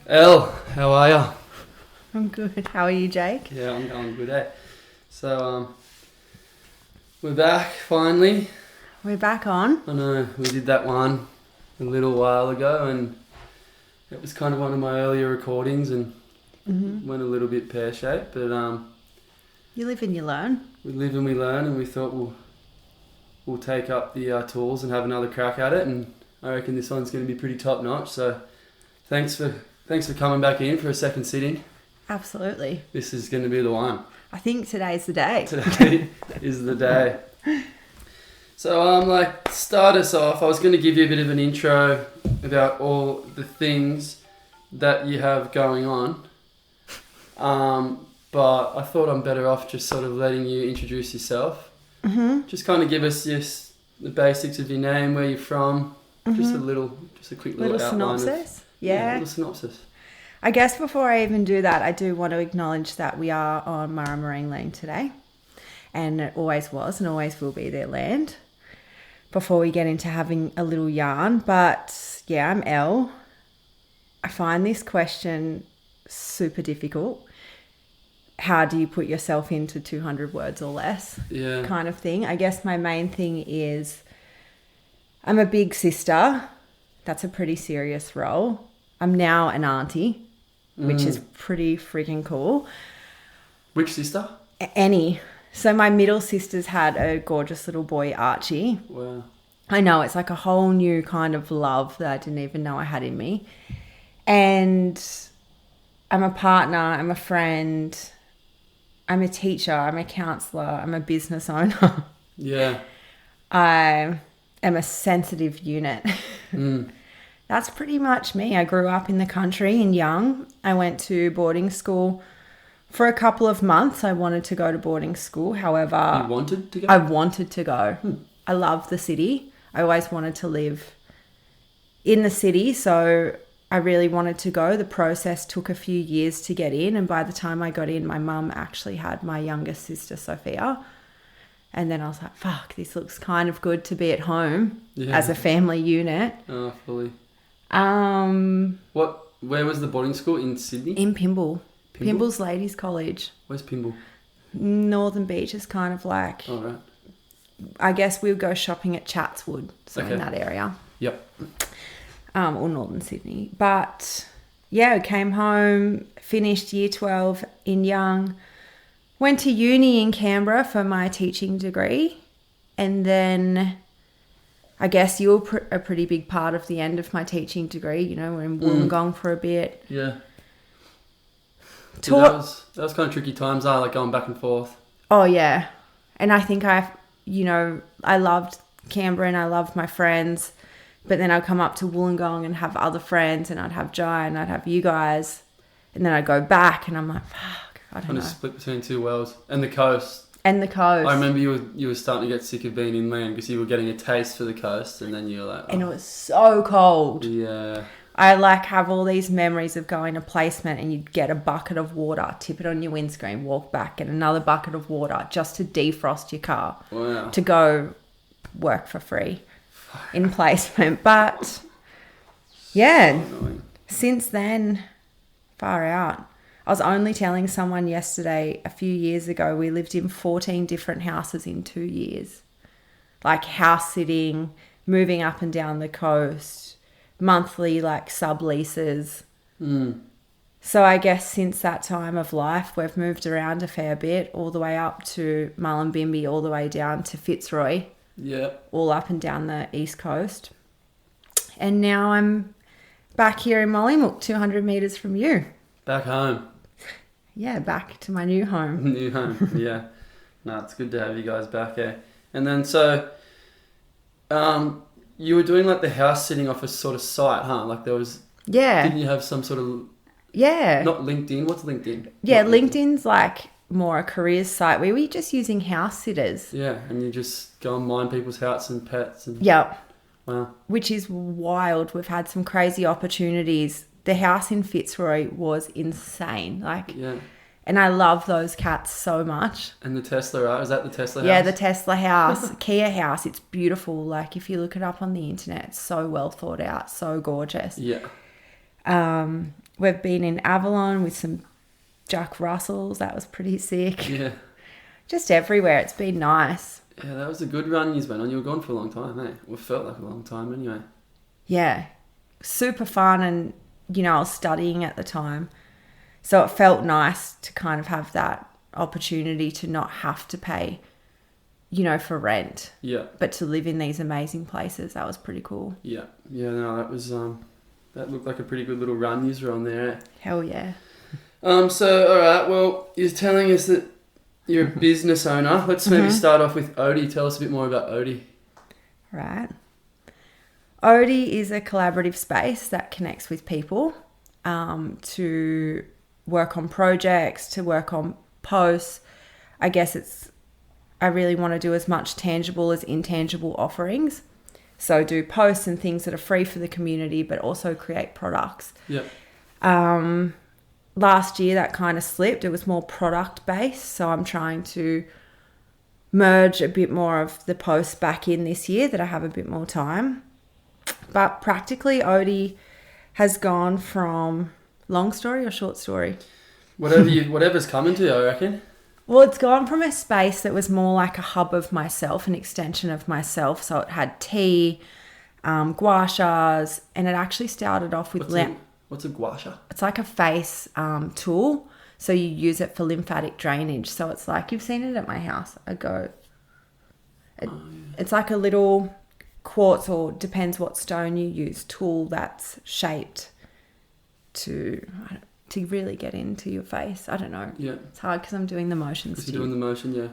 Elle, how are ya? I'm good. How are you, Jake? Yeah, I'm going good, eh? So, we're back finally. We're back on. I know, we did that one a little while ago and it was kind of one of my earlier recordings and went a little bit pear-shaped, but You live and you learn. we live and we learn, and we thought we'll take up the tools and have another crack at it, and I reckon this one's going to be pretty top-notch, so thanks for coming back in for a second sitting. Absolutely. This is going to be the one. I think today's the day. Today is the day. So, start us off. I was going to give you a bit of an intro about all the things that you have going on. But I thought I'm better off just sort of letting you introduce yourself. Mm-hmm. Just kind of give us the basics of your name, where you're from. Mm-hmm. Just a quick little outline. Synopsis. Yeah, a little synopsis. I guess before I even do that, I do want to acknowledge that we are on Marine land today. And it always was and always will be their land. Before we get into having a little yarn. But yeah, I'm Elle. I find this question super difficult. How do you put yourself into 200 words or less? Yeah. Kind of thing. I guess my main thing is I'm a big sister. That's a pretty serious role. I'm now an auntie, which is pretty freaking cool. Which sister? Annie. So my middle sister's had a gorgeous little boy, Archie. Wow. I know, it's like a whole new kind of love that I didn't even know I had in me. And I'm a partner, I'm a friend, I'm a teacher, I'm a counsellor, I'm a business owner. Yeah. I am a sensitive unit. That's pretty much me. I grew up in the country in Young. I went to boarding school for a couple of months. I wanted to go to boarding school. However, You wanted to go? I wanted to go. I love the city. I always wanted to live in the city, so I really wanted to go. The process took a few years to get in, and by the time I got in, my mum actually had my youngest sister, Sophia. And then I was like, fuck, this looks kind of good to be at home as a family unit. Oh, fully. Where was the boarding school? In Sydney? In Pymble. Pimble's Ladies College. Where's Pymble? Northern Beach is kind of like... Oh, right. I guess we would go shopping at Chatswood, so in that area. Yep. Or Northern Sydney. But, yeah, I came home, finished year 12 in Young, went to uni in Canberra for my teaching degree, and then I guess you were a pretty big part of the end of my teaching degree. You know, we're in Wollongong for a bit. Yeah. That was kind of tricky times, like going back and forth. Oh, yeah. And I think I loved Canberra and I loved my friends, but then I'd come up to Wollongong and have other friends, and I'd have Jai and I'd have you guys, and then I'd go back and I'm like, fuck, I don't know. Kind of split between two worlds. And the coast. I remember you were starting to get sick of being inland because you were getting a taste for the coast, and then you were like... Oh. And it was so cold. Yeah. I have all these memories of going to placement and you'd get a bucket of water, tip it on your windscreen, walk back, get another bucket of water just to defrost your car. Wow. To go work for free in placement. But yeah, since then, far out. I was only telling someone yesterday, a few years ago, we lived in 14 different houses in 2 years. Like house sitting, moving up and down the coast, monthly subleases. So I guess since that time of life, we've moved around a fair bit, all the way up to Mullumbimby, all the way down to Fitzroy. Yeah. All up and down the east coast. And now I'm back here in Mollymook, 200 metres from you. Back home. Yeah, back to my new home. New home, yeah. No, it's good to have you guys back, eh? And then so, you were doing the house sitting off a sort of site, huh? There was Yeah. Didn't you have some sort of... Yeah. Not LinkedIn. What's LinkedIn? Yeah, Not LinkedIn's like more a careers site where we're just using house sitters. Yeah, and you just go and mind people's houses and pets. And Yep. wow. Which is wild. We've had some crazy opportunities. The house in Fitzroy was insane. Yeah. And I love those cats so much. And the Tesla, right? Is that the Tesla house? Yeah, the Tesla house, Kia house. It's beautiful. Like if you look it up on the internet, it's so well thought out, so gorgeous. Yeah. We've been in Avalon with some Jack Russells. That was pretty sick. Yeah. Just everywhere. It's been nice. Yeah, that was a good run you went on. You were gone for a long time, eh? Well, it felt like a long time anyway. Yeah. Super fun. And, I was studying at the time. So it felt nice to kind of have that opportunity to not have to pay, for rent. Yeah. But to live in these amazing places. That was pretty cool. Yeah. Yeah, no, that was... that looked like a pretty good little run you were on there, eh? Hell yeah. So, all right, well, you're telling us that you're a business owner. Let's maybe start off with Ohti. Tell us a bit more about Ohti. Right. Ohti is a collaborative space that connects with people to work on projects, to work on posts. I guess I really want to do as much tangible as intangible offerings. So do posts and things that are free for the community, but also create products. Yeah. Last year that kind of slipped. It was more product based. So I'm trying to merge a bit more of the posts back in this year that I have a bit more time. But practically Ohti has gone from long story or short story? Whatever's coming to you, I reckon. Well, it's gone from a space that was more like a hub of myself, an extension of myself. So it had tea, gua shas, and it actually started off with... What's a gua sha? It's like a face tool. So you use it for lymphatic drainage. So it's like, you've seen it at my house. It's like a little quartz, or depends what stone you use, tool that's shaped to really get into your face. I don't know. Yeah. It's hard because I'm doing the motions. If you're doing the motion, yeah.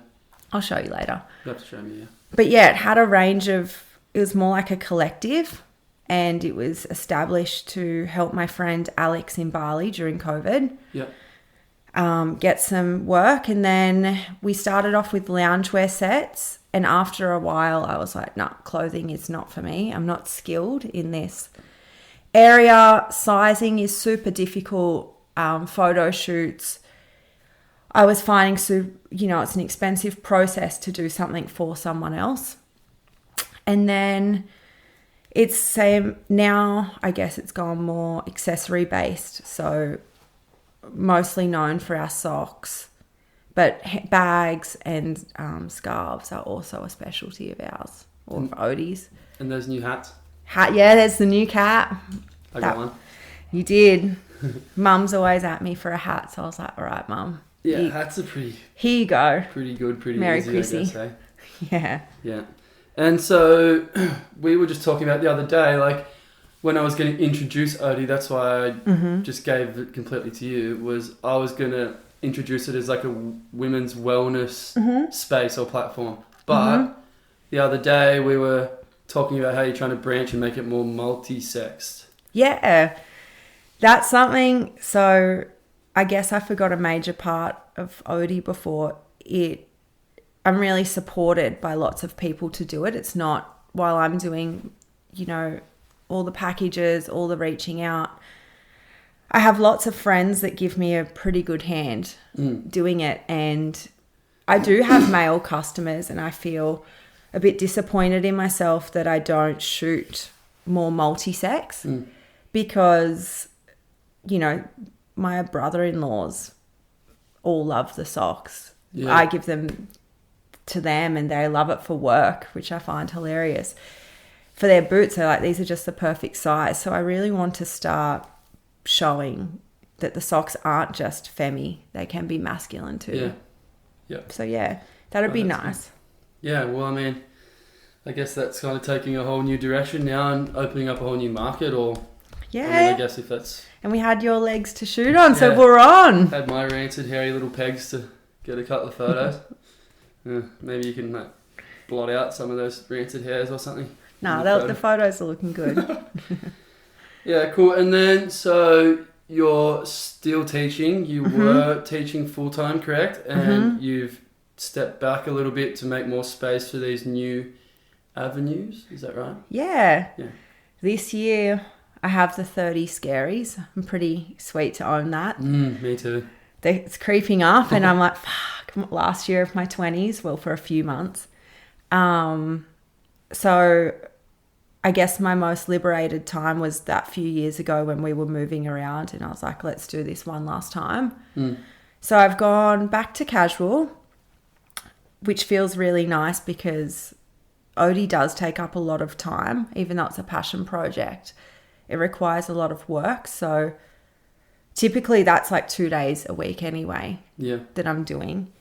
I'll show you later. You have to show me, yeah. But yeah, it had a range of... It was more like a collective, and it was established to help my friend Alex in Bali during COVID. Yeah. Get some work. And then we started off with loungewear sets. And after a while, I was like, nah, clothing is not for me. I'm not skilled in this area. Sizing is super difficult. Photo shoots. I was finding, it's an expensive process to do something for someone else. And then it's same now, I guess it's gone more accessory based. So mostly known for our socks, but bags and scarves are also a specialty of ours, or of Ohti's. And those new hats? Yeah, there's the new cap. I got one. You did. Mum's always at me for a hat, so I was like, all right, Mum. Yeah, hats are pretty... Here you go. Pretty good, pretty Merry easy, Chrissy. I guess, eh? Yeah. Yeah. And so we were just talking about the other day, like when I was going to introduce Ohti, that's why I just gave it completely to you, was I was going to introduce it as like a women's wellness space or platform. But the other day we were talking about how you're trying to branch and make it more multi-sexed. Yeah. That's something... So I guess I forgot a major part of Ohti before. I'm really supported by lots of people to do it. It's not while I'm doing, all the packages, all the reaching out. I have lots of friends that give me a pretty good hand doing it. And I do have male customers, and I feel a bit disappointed in myself that I don't shoot more multi-sex because, my brother-in-laws all love the socks. Yeah. I give them to them and they love it for work, which I find hilarious. For their boots, they're like, these are just the perfect size. So I really want to start showing that the socks aren't just femmy. They can be masculine too. Yeah. Yep. So yeah, that'd be nice. Good. Yeah, well, I mean, I guess that's kind of taking a whole new direction now and opening up a whole new market, or... Yeah. I mean, I guess if that's... And we had your legs to shoot on, so we're on. Had my rancid, hairy little pegs to get a couple of photos. Maybe you can blot out some of those rancid hairs or something. No, the photos are looking good. Yeah, cool. And then, so you're still teaching. You were teaching full-time, correct? And you've stepped back a little bit to make more space for these new avenues. Is that right? Yeah. Yeah. This year, I have the 30 scaries. I'm pretty sweet to own that. Me too. It's creeping up, and I'm like, fuck, last year of my 20s, well, for a few months. So I guess my most liberated time was that few years ago when we were moving around, and I was like, let's do this one last time. So I've gone back to casual, which feels really nice because Ohti does take up a lot of time, even though it's a passion project. It requires a lot of work. So typically that's like 2 days a week anyway that I'm doing.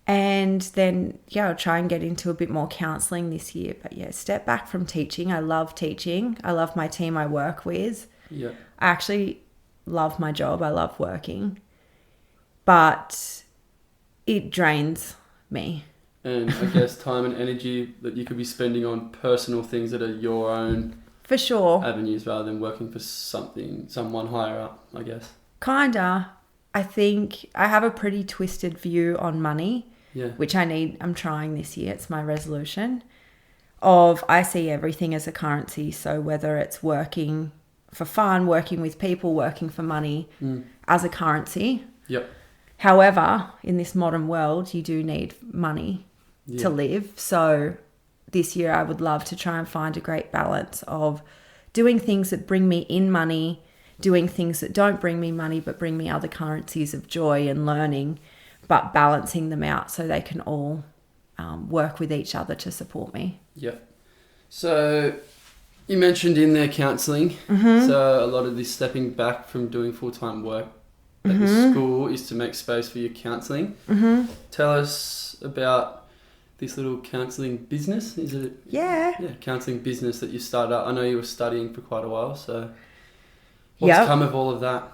And then, I'll try and get into a bit more counselling this year. But step back from teaching. I love teaching. I love my team I work with. Yeah. I actually love my job. I love working. But it drains me. And I guess time and energy that you could be spending on personal things that are your own For sure. avenues rather than working for someone higher up, I guess. Kinda. I think I have a pretty twisted view on money. Yeah. Which I'm trying this year. It's my resolution I see everything as a currency. So whether it's working for fun, working with people, working for money as a currency. Yep. However, in this modern world, you do need money to live. So this year I would love to try and find a great balance of doing things that bring me in money, doing things that don't bring me money but bring me other currencies of joy and learning, but balancing them out so they can all work with each other to support me. Yep. So you mentioned in there counselling. So a lot of this stepping back from doing full-time work at the school is to make space for your counselling. Tell us about this little counselling business. Is it? Yeah, counselling business that you started up. I know you were studying for quite a while, so what's come of all of that?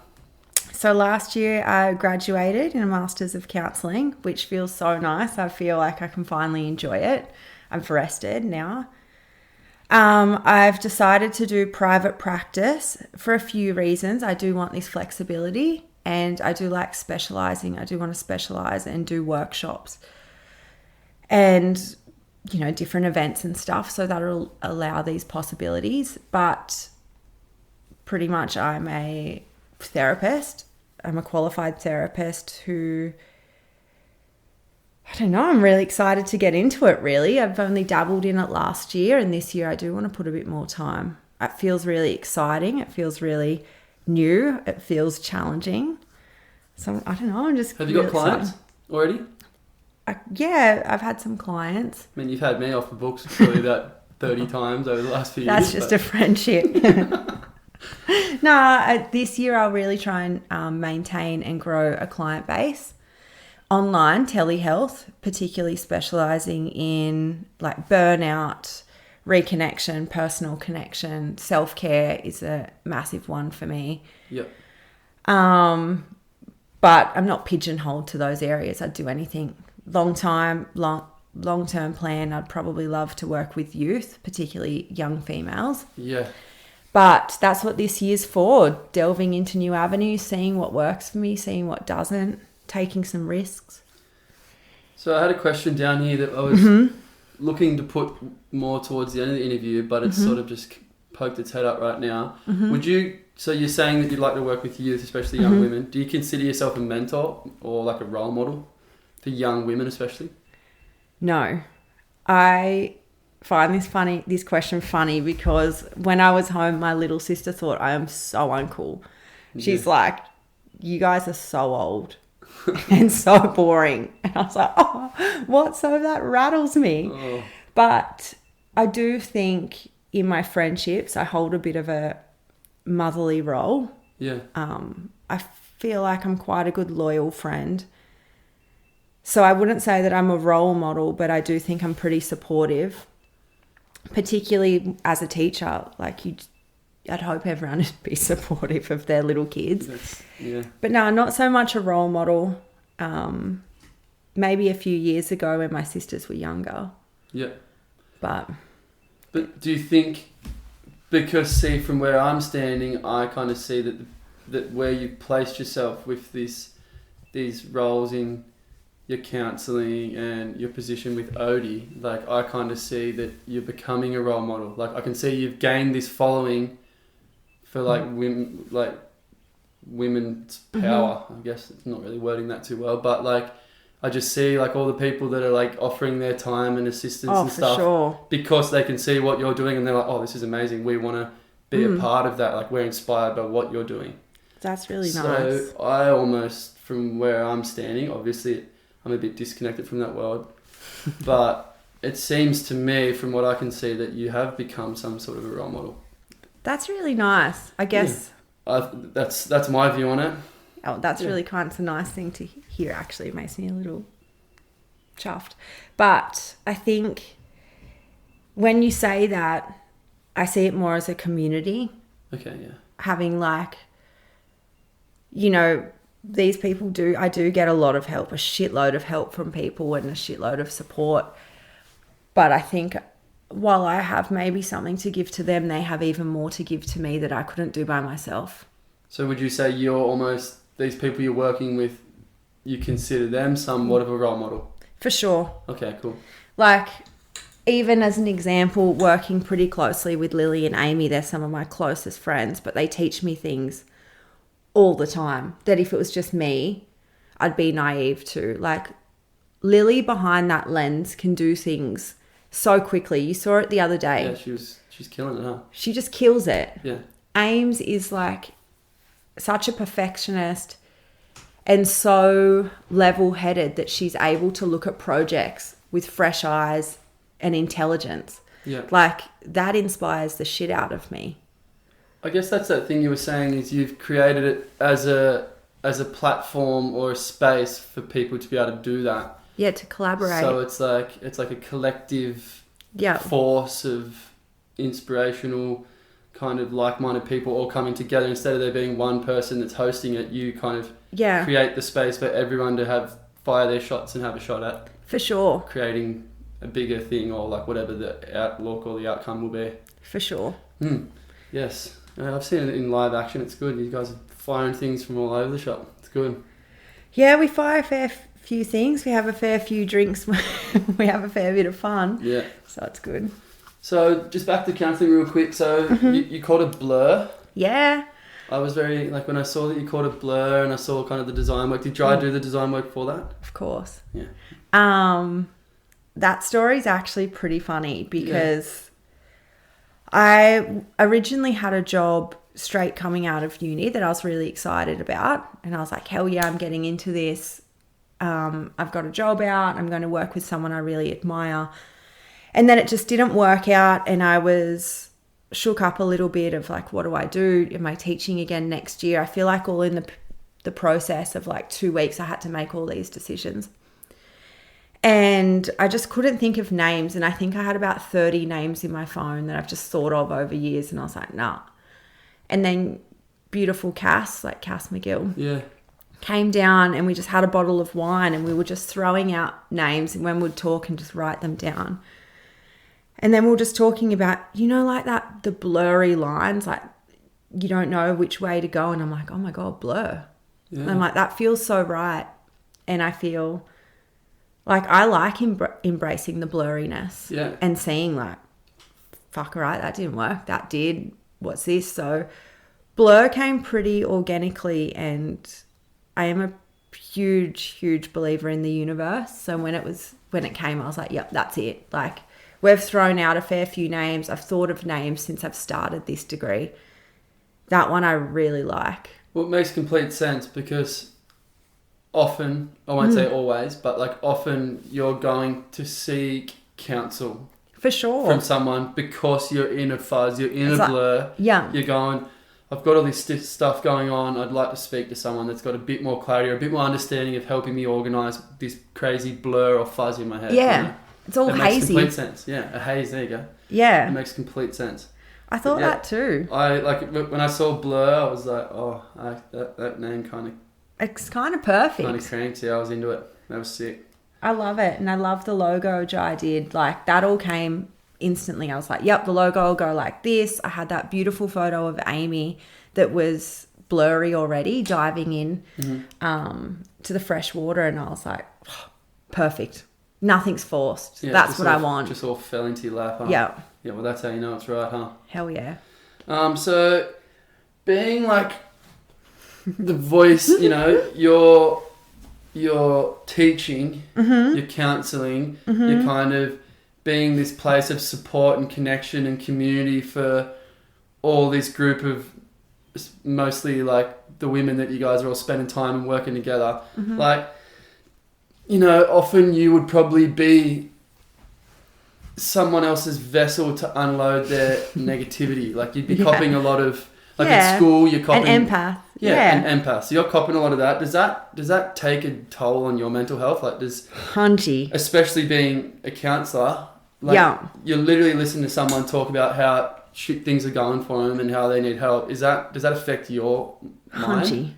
So last year I graduated in a Masters of Counselling, which feels so nice. I feel like I can finally enjoy it. I'm rested now. I've decided to do private practice for a few reasons. I do want this flexibility and I do like specialising. I do want to specialise and do workshops and, different events and stuff. So that'll allow these possibilities. But pretty much I'm a therapist. I'm a qualified therapist who, I don't know, I'm really excited to get into it, really. I've only dabbled in it last year, and this year I do want to put a bit more time. It feels really exciting. It feels really new. It feels challenging. So, I don't know, I'm just... Have you got clients already? I've had some clients. I mean, you've had me off the books probably about 30 times over the last few years. That's just a friendship. No, this year I'll really try and maintain and grow a client base. Online telehealth, particularly specialising in like burnout, reconnection, personal connection, self-care is a massive one for me. Yep. But I'm not pigeonholed to those areas. I'd do anything. Long-term plan, I'd probably love to work with youth, particularly young females. Yeah. But that's what this year's for, delving into new avenues, seeing what works for me, seeing what doesn't, taking some risks. So I had a question down here that I was looking to put more towards the end of the interview, but it's sort of just poked its head up right now. So you're saying that you'd like to work with youth, especially young women. Do you consider yourself a mentor or like a role model for young women especially? No. I find this question funny because when I was home, my little sister thought I am so uncool. She's like, you guys are so old and so boring. And I was like, oh, what? So that rattles me. Oh. But I do think in my friendships, I hold a bit of a motherly role. Yeah. I feel like I'm quite a good loyal friend. So I wouldn't say that I'm a role model, but I do think I'm pretty supportive. Particularly as a teacher, I'd hope everyone would be supportive of their little kids. But no, not so much a role model. Maybe a few years ago when my sisters were younger. Yeah. But do you think Because see, from where I'm standing, I kind of see that where you've placed yourself with these roles in your counselling and your position with Ohti, like I kind of see that you're becoming a role model. Like I can see you've gained this following for women's power. I guess it's not really wording that too well, but like I just see like all the people that are like offering their time and assistance and stuff sure. because they can see what you're doing and they're like, oh, this is amazing. We want to be a part of that. Like we're inspired by what you're doing. That's really nice. So I almost, from where I'm standing, obviously I'm a bit disconnected from that world, but it seems to me from what I can see that you have become some sort of a role model. That's really nice. I guess. Yeah. That's my view on it. Oh, that's really kind. It's a nice thing to hear, actually. It makes me a little chuffed. But I think when you say that, I see it more as a community. Okay, yeah. Having like, these people I do get a lot of help, a shitload of help from people and a shitload of support. But I think while I have maybe something to give to them, they have even more to give to me that I couldn't do by myself. So would you say you're almost, these people you're working with, you consider them somewhat of a role model? For sure. Okay, cool. Like, even as an example, working pretty closely with Lily and Amy, they're some of my closest friends, but they teach me things all the time that if it was just me, I'd be naive to. Like, Lily behind that lens can do things so quickly. You saw it the other day. Yeah, she's killing it, huh? She just kills it. Yeah. Ames is like such a perfectionist and so level-headed that she's able to look at projects with fresh eyes and intelligence. Yeah. Like, that inspires the shit out of me. I guess that's that thing you were saying is you've created it as a platform or a space for people to be able to do that. Yeah, to collaborate. So it's like a collective force of inspirational kind of like-minded people all coming together. Instead of there being one person that's hosting it, you kind of create the space for everyone to fire their shots and have a shot at. For sure. Creating a bigger thing or like whatever the outlook or the outcome will be. For sure. Yes. I've seen it in live action. It's good. You guys are firing things from all over the shop. It's good. Yeah, we fire a fair few things. We have a fair few drinks. We have a fair bit of fun. Yeah. So it's good. So just back to counselling real quick. So you called it Blur. Yeah. I was very, like when I saw that you called it Blur and I saw kind of the design work. Did you do the design work for that? Of course. Yeah. That story's actually pretty funny because I originally had a job straight coming out of uni that I was really excited about. And I was like, hell yeah, I'm getting into this. I've got a job out. I'm going to work with someone I really admire. And then it just didn't work out. And I was shook up a little bit of like, what do I do? Am I teaching again next year? I feel like all in the process of like 2 weeks, I had to make all these decisions. And I just couldn't think of names. And I think I had about 30 names in my phone that I've just thought of over years. And I was like, nah. And then beautiful Cass McGill, came down and we just had a bottle of wine and we were just throwing out names and when we'd talk and just write them down. And then we were just talking about, like that, the blurry lines, like you don't know which way to go. And I'm like, oh my God, Blur. Yeah. And I'm like, that feels so right. And I feel like I like embracing the blurriness and seeing like, fuck, all right, that didn't work. That did. What's this? So Blur came pretty organically and I am a huge, huge believer in the universe. So when it came, I was like, yep, that's it. Like we've thrown out a fair few names. I've thought of names since I've started this degree. That one I really like. Well, it makes complete sense because often, I won't say always, but like often you're going to seek counsel. For sure. From someone because you're in a fuzz, you're in a blur. Yeah. You're going, I've got all this stuff going on. I'd like to speak to someone that's got a bit more clarity or a bit more understanding of helping me organise this crazy blur or fuzz in my head. Yeah. It's all hazy. It makes complete sense. Yeah. A haze. There you go. Yeah. It makes complete sense. I thought that too. When I saw Blur, I was like, that name kind of... It's kind of perfect. Kind of cranked. Yeah, I was into it. That was sick. I love it. And I love the logo Jai did. Like, that all came instantly I was like, yep, the logo will go like this. I had that beautiful photo of Amy that was blurry already diving in to the fresh water, and I was like, oh, perfect. Nothing's forced. Yeah, that's what I want. Just all fell into your lap, huh? Yeah. Yeah, well, that's how you know it's right, huh? Hell yeah. So being like the voice, you know, you're teaching, you're counselling, you're kind of being this place of support and connection and community for all this group of mostly like the women that you guys are all spending time and working together. Like, you know, often you would probably be someone else's vessel to unload their negativity. Like you'd be copping a lot of, like at school you're copping... An empath. An empath. So you're copping a lot of that. Does that take a toll on your mental health? Like especially being a counsellor, like you're literally listening to someone talk about how shit things are going for them and how they need help. Does that affect your mind?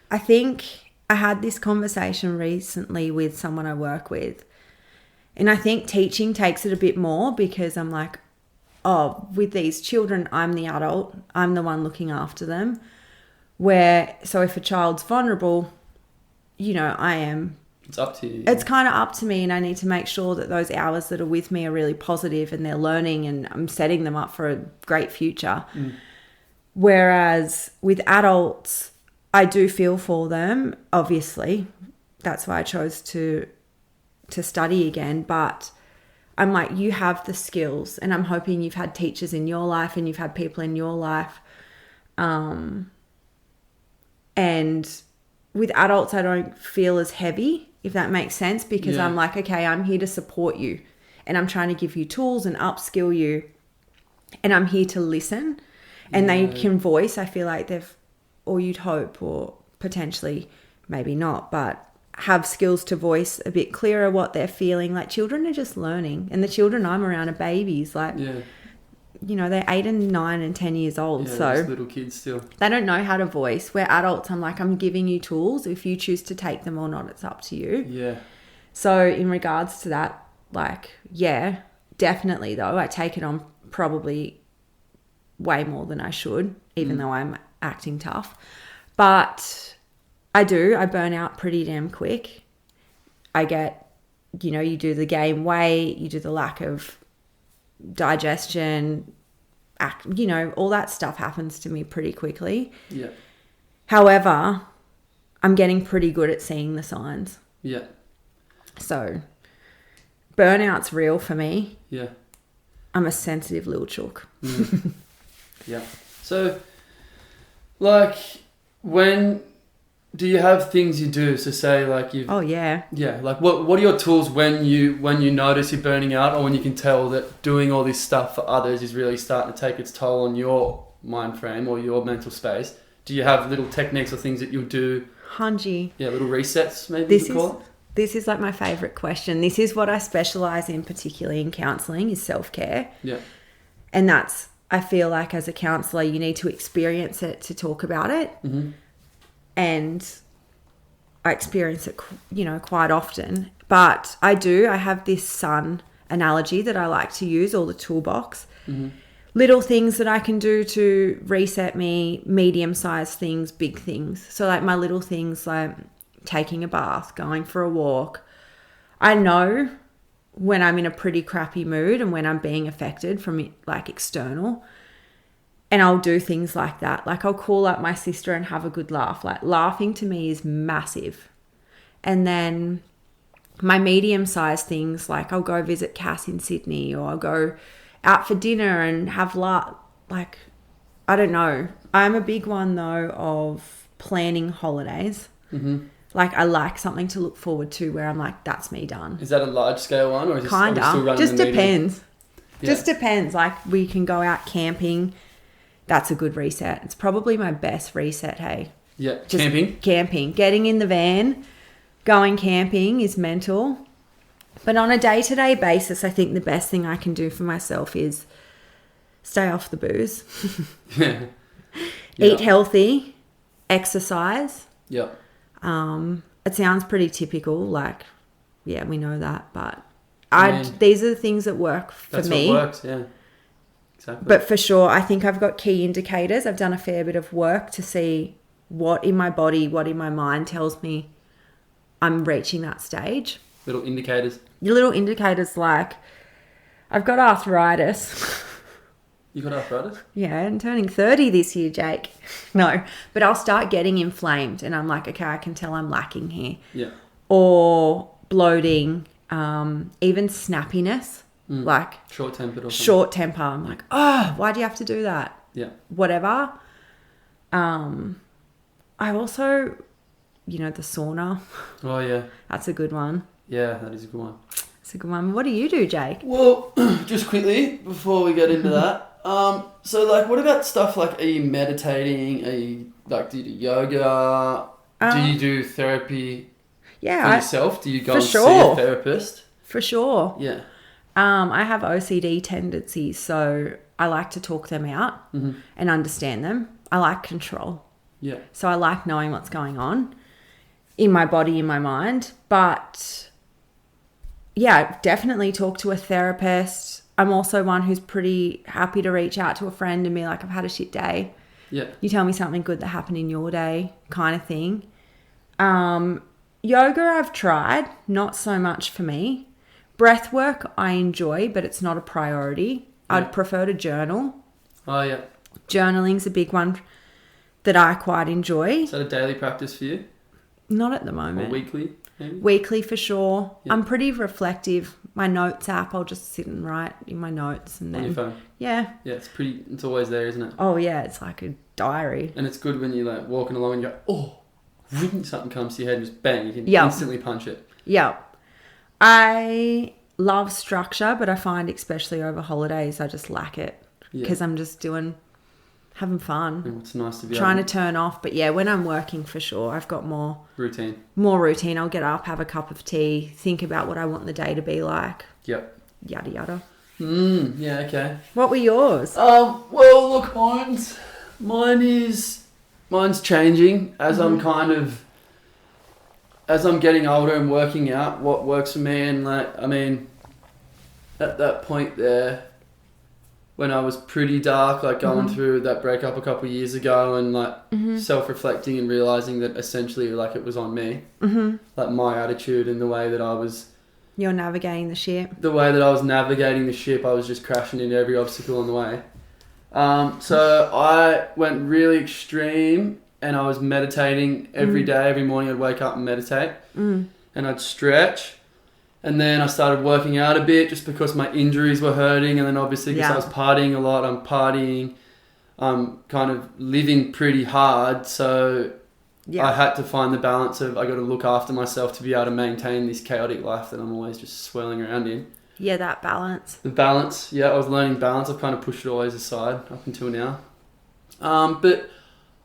I think I had this conversation recently with someone I work with, and I think teaching takes it a bit more because I'm like, oh, with these children, I'm the adult. I'm the one looking after them. So if a child's vulnerable, you know, I am. It's up to you. It's kind of up to me, and I need to make sure that those hours that are with me are really positive and they're learning and I'm setting them up for a great future. Whereas with adults, I do feel for them, obviously. That's why I chose to study again. But I'm like, you have the skills, and I'm hoping you've had teachers in your life and you've had people in your life. And with adults, I don't feel as heavy, if that makes sense, because I'm like, okay, I'm here to support you and I'm trying to give you tools and upskill you, and I'm here to listen. And they can voice, I feel like or you'd hope, or potentially maybe not, but have skills to voice a bit clearer what they're feeling. Like children are just learning, and the children I'm around are babies. Like, you know, they're 8 and 9 and 10 years old. Yeah, so little kids still. They don't know how to voice. We're adults. I'm like, I'm giving you tools. If you choose to take them or not, it's up to you. Yeah. So in regards to that, like, yeah, definitely though, I take it on probably way more than I should, even though I'm acting tough. But I burn out pretty damn quick. I get, you know, you do the gain weight, you do the lack of digestion, you know, all that stuff happens to me pretty quickly. Yeah. However, I'm getting pretty good at seeing the signs. Yeah. So burnout's real for me. Yeah. I'm a sensitive little chook. Yeah. So, like, when do you have things you do? So say like you. Oh yeah. Yeah. Like what are your tools when you notice you're burning out, or when you can tell that doing all this stuff for others is really starting to take its toll on your mind frame or your mental space? Do you have little techniques or things that you'll do? Hanji. Yeah, little resets maybe you call it? This is like my favourite question. This is what I specialise in, particularly in counselling, is self-care. Yeah. And that's, I feel like as a counsellor, you need to experience it to talk about it. Mm-hmm. And I experience it, you know, quite often. But I have this sun analogy that I like to use, or the toolbox. Mm-hmm. Little things that I can do to reset me, medium-sized things, big things. So like my little things like taking a bath, going for a walk. I know when I'm in a pretty crappy mood and when I'm being affected from like external. And I'll do things like that. Like I'll call up my sister and have a good laugh. Like laughing to me is massive. And then my medium-sized things, like I'll go visit Cass in Sydney, or I'll go out for dinner and have like, I don't know. I'm a big one though of planning holidays. Mm-hmm. Like I like something to look forward to where I'm like, that's me done. Is that a large scale one, or is kind of? Just depends. Yeah. Just depends. Like we can go out camping. That's a good reset. It's probably my best reset, hey. Yeah, just camping. Camping. Getting in the van, going camping is mental. But on a day-to-day basis, I think the best thing I can do for myself is stay off the booze. Yeah. Eat healthy, exercise. Yep. It sounds pretty typical, like, yeah, we know that, but These are the things that work for me. That's what works, yeah. Exactly. But for sure, I think I've got key indicators. I've done a fair bit of work to see what in my body, what in my mind tells me I'm reaching that stage. Little indicators. Your little indicators like, I've got arthritis. You got arthritis? Yeah, I'm turning 30 this year, Jake. No, but I'll start getting inflamed and I'm like, okay, I can tell I'm lacking here. Yeah. Or bloating, even snappiness, like short-tempered or something. Short temper. I'm like, oh, why do you have to do that? Yeah. Whatever. I also, the sauna. Oh, yeah. That's a good one. Yeah, that is a good one. It's a good one. What do you do, Jake? Well, just quickly, before we get into that, so, like, what about stuff like, are you meditating? Are you, like, do you do yoga? Do you do therapy for yourself? Do you go and see a therapist? For sure. Yeah. I have OCD tendencies, so I like to talk them out and understand them. I like control. Yeah. So I like knowing what's going on in my body, in my mind. But, yeah, definitely talk to a therapist. I'm also one who's pretty happy to reach out to a friend and be like, I've had a shit day. Yeah. You tell me something good that happened in your day, kind of thing. Yoga I've tried, not so much for me. Breath work I enjoy, but it's not a priority. Yeah. I'd prefer to journal. Oh, yeah. Journaling's a big one that I quite enjoy. Is that a daily practice for you? Not at the moment. Or weekly, maybe? Weekly for sure. Yeah. I'm pretty reflective. My notes app, I'll just sit and write in my notes and then... On your phone? Yeah. Yeah, it's always there, isn't it? Oh, yeah, it's like a diary. And it's good when you're, like, walking along and you go, oh, something comes to your head and just bang, you can instantly punch it. Yeah. I love structure, but I find especially over holidays, I just lack it because I'm just having fun. And it's nice to be trying to turn off. But yeah, when I'm working for sure, I've got more routine. I'll get up, have a cup of tea, think about what I want the day to be like. Yep. Yada yada. Yeah, okay. What were yours? Well, look, mine's changing as as I'm getting older and working out what works for me. And like, I mean, at that point there, when I was pretty dark, like going through that breakup a couple of years ago and like self-reflecting and realizing that essentially like it was on me, like my attitude and the way that You're navigating the ship. The way that I was navigating the ship, I was just crashing into every obstacle on the way. So I went really extreme and I was meditating every day. Every morning I'd wake up and meditate and I'd stretch. And then I started working out a bit just because my injuries were hurting. And then obviously because I was partying a lot, I'm kind of living pretty hard. So I had to find the balance of I got to look after myself to be able to maintain this chaotic life that I'm always just swirling around in. Yeah, that balance. The balance. Yeah, I was learning balance. I've kind of pushed it always aside up until now. But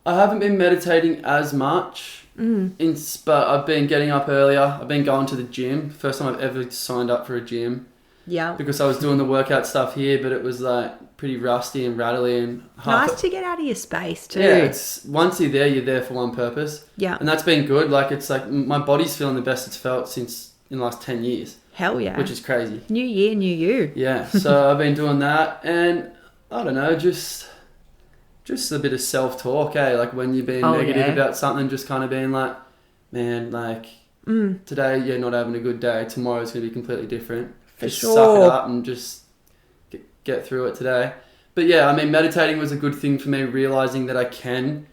I haven't been meditating as much. But I've been getting up earlier. I've been going to the gym. First time I've ever signed up for a gym. Yeah. Because I was doing the workout stuff here, but it was like pretty rusty and rattly and nice to get out of your space too. Yeah, it's once you're there for one purpose. Yeah. And that's been good. Like it's like my body's feeling the best it's felt since in the last 10 years. Hell yeah. Which is crazy. New year, new you. Yeah. So I've been doing that and I don't know, just a bit of self-talk, like when you're being negative about something, just kind of being like, man, like today you're not having a good day, tomorrow's going to be completely different. Just suck it up and just get through it today. But yeah, I mean, meditating was a good thing for me, realizing that I can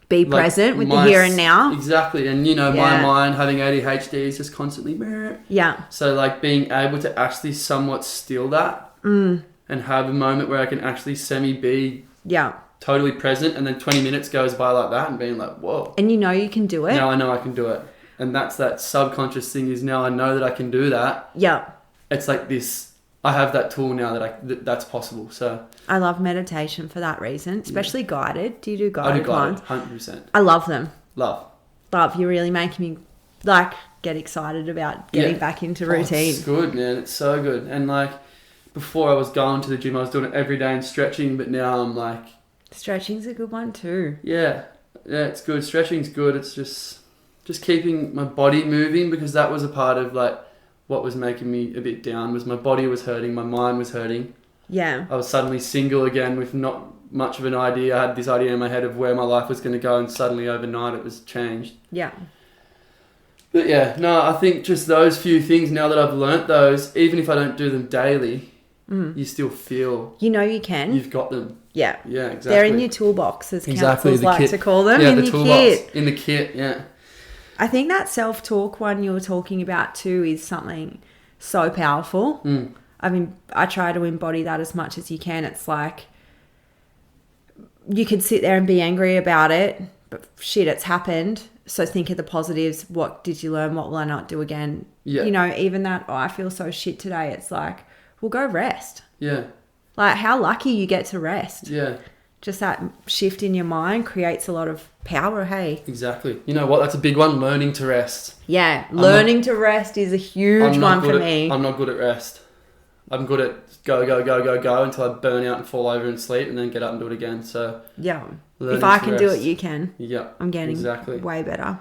be present with the here and now. Exactly. And my mind having ADHD is just constantly so like being able to actually somewhat still that and have a moment where I can actually be totally present, and then 20 minutes goes by like that and being like, whoa. And you can do it. Now I know I can do it. And that's that subconscious thing is now I know that I can do that. Yeah. It's like this, I have that tool now that's possible. So I love meditation for that reason, especially guided. Do you do guided ones? I do guided, 100%. I love them. Love. You're really making me like get excited about getting back into routine. It's good, man. It's so good. And like before I was going to the gym, I was doing it every day and stretching, but now I'm like, stretching's a good one too. Yeah, it's good. Stretching's good. It's just keeping my body moving because that was a part of like what was making me a bit down was my body was hurting, my mind was hurting. Yeah. I was suddenly single again with not much of an idea. I had this idea in my head of where my life was going to go, and suddenly overnight it was changed. Yeah. But yeah, no, I think just those few things, now that I've learnt those, even if I don't do them daily, you still feel... You know you can. You've got them. Yeah. Yeah, exactly. They're in your toolbox, as counsellors like kit. to call them. Yeah, in the your toolbox. kit. In the kit, yeah. I think that self-talk one you were talking about too is something so powerful. I mean, I try to embody that as much as you can. It's like, you could sit there and be angry about it, but shit, it's happened. So think of the positives. What did you learn? What will I not do again? Yeah. You know, even that, I feel so shit today. It's like, well, go rest. Yeah. Like, how lucky you get to rest. Yeah. Just that shift in your mind creates a lot of power, hey? Exactly. You know what? That's a big one, learning to rest. Yeah, learning to rest is a huge one for me. I'm not good at rest. I'm good at go until I burn out and fall over and sleep and then get up and do it again. So yeah, if I can do it, you can. Yeah, I'm getting way better.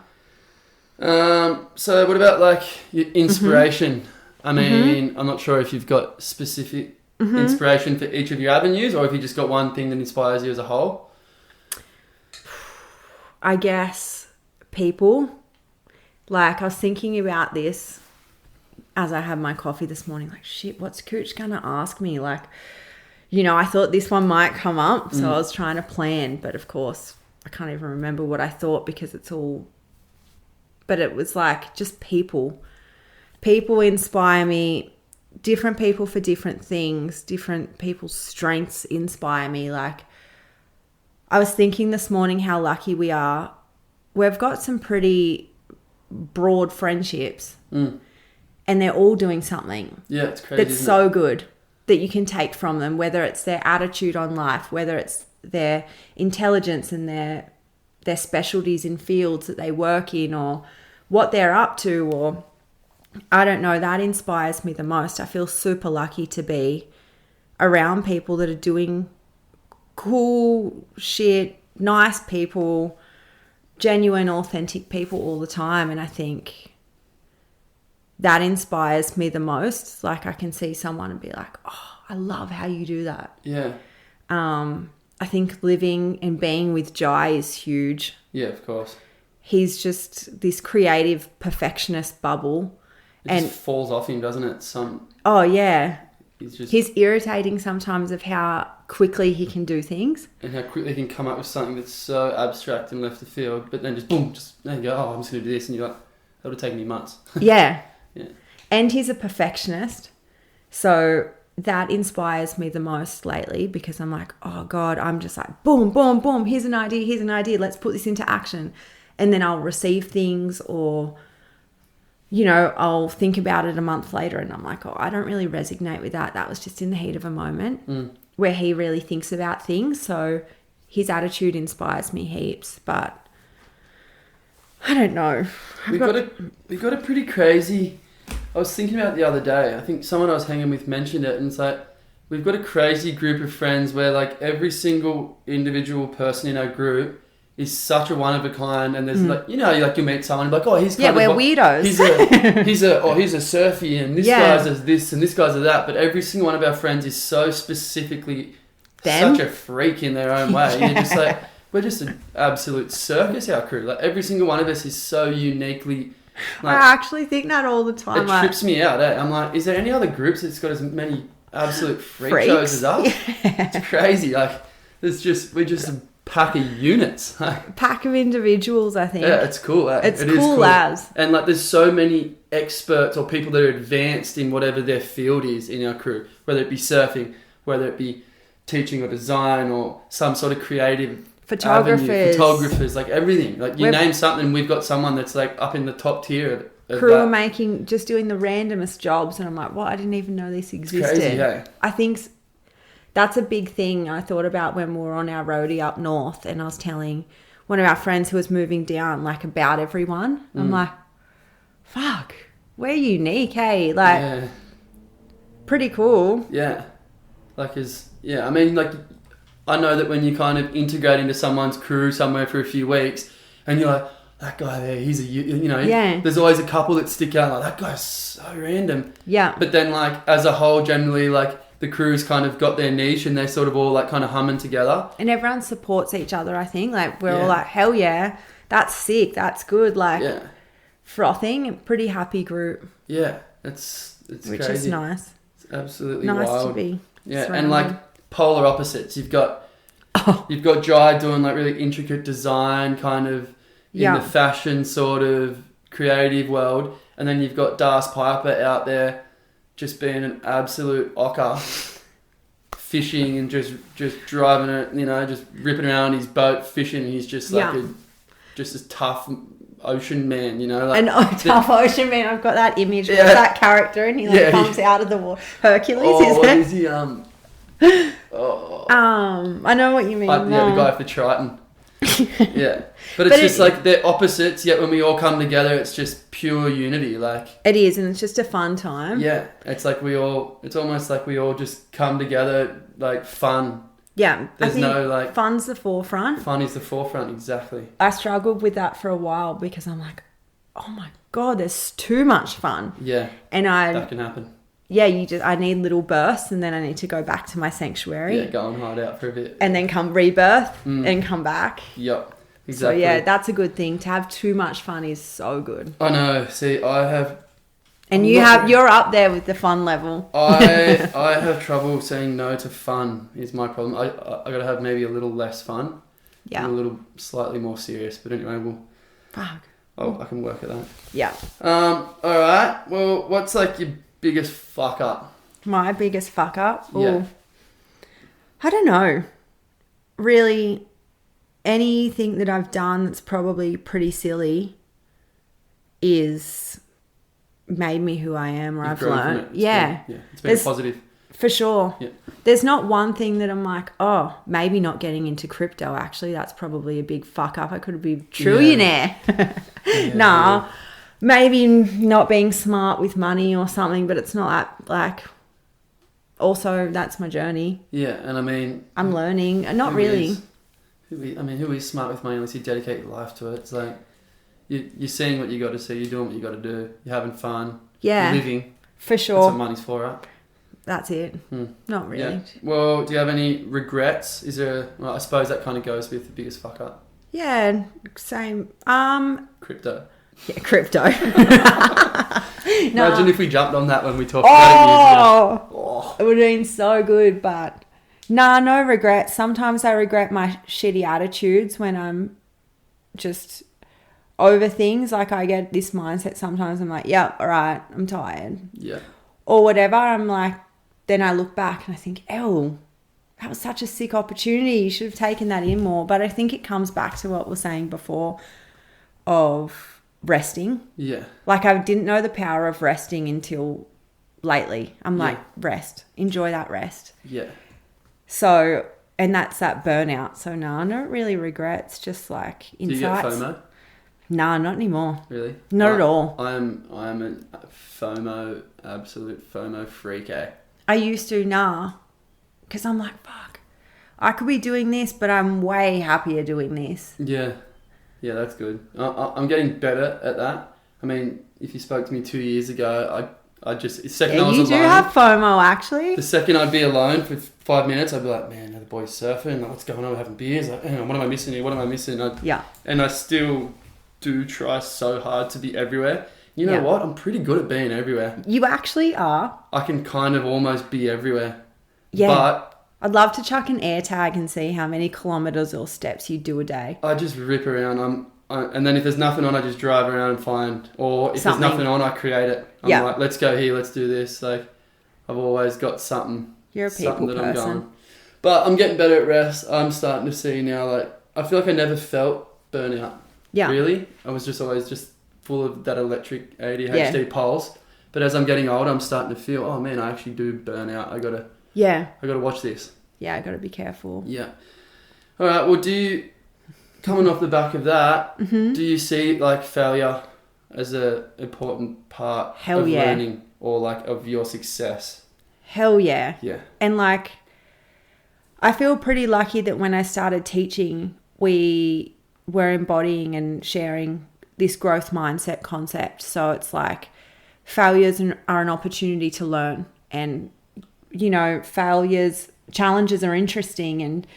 So what about like your inspiration? I mean, I'm not sure if you've got specific inspiration for each of your avenues, or if you just got one thing that inspires you as a whole. I guess people. Like, I was thinking about this as I had my coffee this morning, like, shit, what's Cooch gonna ask me? Like, you know, I thought this one might come up, so I was trying to plan, but of course I can't even remember what I thought because it's all, but it was like just people inspire me, different people for different things, different people's strengths inspire me. Like, I was thinking this morning how lucky we are. We've got some pretty broad friendships. And they're all doing something. Yeah, it's crazy. That's so good that you can take from them, whether it's their attitude on life, whether it's their intelligence and their specialties in fields that they work in, or what they're up to, or I don't know, that inspires me the most. I feel super lucky to be around people that are doing cool shit, nice people, genuine, authentic people all the time. And I think that inspires me the most. Like, I can see someone and be like, oh, I love how you do that. Yeah. I think living and being with Jai is huge. Yeah, of course. He's just this creative perfectionist bubble. It just falls off him, doesn't it? Oh, yeah. He's irritating sometimes of how quickly he can do things. And how quickly he can come up with something that's so abstract and left the field, but then just boom, there you go, oh, I'm just going to do this. And you're like, that would have taken me months. Yeah. Yeah. And he's a perfectionist. So that inspires me the most lately, because I'm like, oh God, I'm just like, boom, boom, boom. Here's an idea. Let's put this into action. And then I'll receive things, or, you know, I'll think about it a month later and I'm like, oh, I don't really resonate with that. That was just in the heat of a moment where he really thinks about things. So his attitude inspires me heaps, but I don't know. We've got a pretty crazy... I was thinking about it the other day. I think someone I was hanging with mentioned it, and it's like, we've got a crazy group of friends where like every single individual person in our group is such a one of a kind, and there's like, you know, you meet someone and like, oh, he's kind we're of weirdos. he's a surfy, and this guy's does this and this guy's does that, but every single one of our friends is so specifically such a freak in their own way. You're just like, we're just an absolute circus, our crew. Like, every single one of us is so uniquely... Like, I actually think that all the time. It trips me out, eh? I'm like, is there any other groups that's got as many absolute freaks shows as us? Yeah. It's crazy. Like, we're just a pack of units. Pack of individuals, I think. Yeah, it's cool. It's cool as. And like, there's so many experts or people that are advanced in whatever their field is in our crew, whether it be surfing, whether it be teaching or design or some sort of creative photographers, like everything. Like, you name something, we've got someone that's like up in the top tier of crew that. are making, just doing the randomest jobs, and I'm like, what? I didn't even know this existed. It's crazy, yeah. I think that's a big thing I thought about when we were on our roadie up north, and I was telling one of our friends who was moving down like about everyone. I'm like, fuck, we're unique, hey? Like, pretty cool. Yeah. Like, I mean, like, I know that when you kind of integrate into someone's crew somewhere for a few weeks and you're like, that guy there, he's you know, Yeah. there's always a couple that stick out, like, that guy's so random. Yeah. But then, like, as a whole, generally, like, the crew's kind of got their niche and they're sort of all, like, kind of humming together. And everyone supports each other, I think. Like, we're Yeah. all like, hell yeah, that's sick, that's good. Like, Yeah. frothing, pretty happy group. Yeah. It's which crazy. is nice. It's absolutely Nice wild. to be Yeah, surrounded. and, like, polar opposites. You've got Jai doing, like, really intricate design kind of in the fashion sort of creative world. And then you've got Das Piper out there just being an absolute ocker, fishing and just driving it, you know, just ripping around his boat fishing. He's just like just a tough ocean man, you know. Like tough ocean man. I've got that image of Yeah. that character, and he like comes out of the water. Hercules, is what it? is he? I know what you mean. The guy for Triton. Yeah, but it's just like they're opposites. Yet when we all come together, it's just pure unity. Like it is, and it's just a fun time. Yeah, it's like it's almost like we all just come together, like fun. Yeah, there's no like fun's the forefront. Fun is the forefront, exactly. I struggled with that for a while because I'm like, oh my god, there's too much fun. Yeah, and that can happen. Yeah, I need little bursts, and then I need to go back to my sanctuary. Yeah, go and hide out for a bit. And then come rebirth and come back. Yep, exactly. So yeah, that's a good thing. To have too much fun is so good. I know. See, I have... And you're up there with the fun level. I have trouble saying no to fun is my problem. I got to have maybe a little less fun. Yeah. And a little slightly more serious. But anyway, I can work at that. Yeah. All right. Well, what's like your biggest fuck up? My biggest fuck up? Ooh. Yeah. I don't know. Really, anything that I've done that's probably pretty silly is made me who I am, or I've learned. It's been positive. For sure. Yeah. There's not one thing that I'm like, oh, maybe not getting into crypto. Actually, that's probably a big fuck up. I could be a trillionaire. Nah. Maybe not being smart with money or something, but it's not that, like, also that's my journey. Yeah, and I mean... I'm learning. Not really. Who is smart with money unless you dedicate your life to it? It's like, you're seeing what you got to see, you're doing what you got to do, you're having fun, you're living. For sure. That's what money's for, right? That's it. Not really. Yeah. Well, do you have any regrets? I suppose that kind of goes with the biggest fuck up. Yeah, same. Crypto. Yeah, crypto. Imagine if we jumped on that when we talked about it years ago. It would have been so good, but no regrets. Sometimes I regret my shitty attitudes when I'm just over things. Like I get this mindset sometimes. I'm like, yeah, all right, I'm tired. Yeah. Or whatever. I'm like, then I look back and I think, oh, that was such a sick opportunity. You should have taken that in more. But I think it comes back to what we were saying before of resting. Yeah. Like I didn't know the power of resting until lately. I'm like, rest. Enjoy that rest. Yeah. So, and that's that burnout. So no, not really regrets, just like insights. Do you get FOMO? Nah, not anymore. Really? Not at all. I'm a FOMO, absolute FOMO freak, eh? I used to, because I'm like, fuck, I could be doing this, but I'm way happier doing this. Yeah. Yeah, that's good. I'm getting better at that. I mean, if you spoke to me 2 years ago, I just... The second I was alone... You do have FOMO, actually. The second I'd be alone for 5 minutes, I'd be like, man, the boy's surfing. Like, what's going on? We're having beers. Like, hang on, what am I missing here? What am I missing? And I still do try so hard to be everywhere. You know what? I'm pretty good at being everywhere. You actually are. I can kind of almost be everywhere. Yeah. But... I'd love to chuck an air tag and see how many kilometres or steps you do a day. I just rip around. And then if there's nothing on, I just drive around and find. Or if something. there's nothing on, I create it. I'm like, let's go here, let's do this. Like, I've always got something. You're a people person. I'm going. But I'm getting better at rest. I'm starting to see now, like, I feel like I never felt burnout. Yeah. Really? I was just always just full of that electric ADHD pulse. But as I'm getting older, I'm starting to feel, oh man, I actually do burn out. I gotta watch this. Yeah, I gotta be careful. Yeah. All right. Well, coming off the back of that, do you see like failure as a important part of learning or like of your success? Hell yeah. Yeah. And like, I feel pretty lucky that when I started teaching, we were embodying and sharing this growth mindset concept. So it's like failures are an opportunity to learn, and, you know, challenges are interesting. And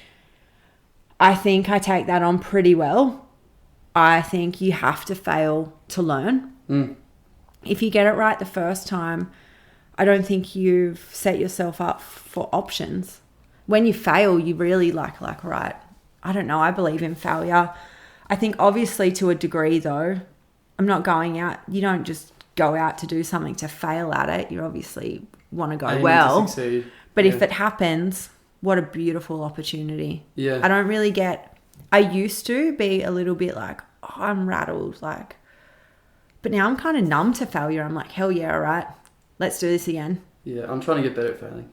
I think I take that on pretty well. I think you have to fail to learn. If you get it right the first time, I don't think you've set yourself up for options. When you fail, you really like, right, I don't know, I believe in failure. I think obviously to a degree though, I'm not going out, you don't just go out to do something to fail at it. You obviously want to go well. To succeed. But if it happens, what a beautiful opportunity. Yeah. I used to be a little bit like, oh, I'm rattled, like, but now I'm kind of numb to failure. I'm like, hell yeah, all right, let's do this again. Yeah, I'm trying to get better at failing.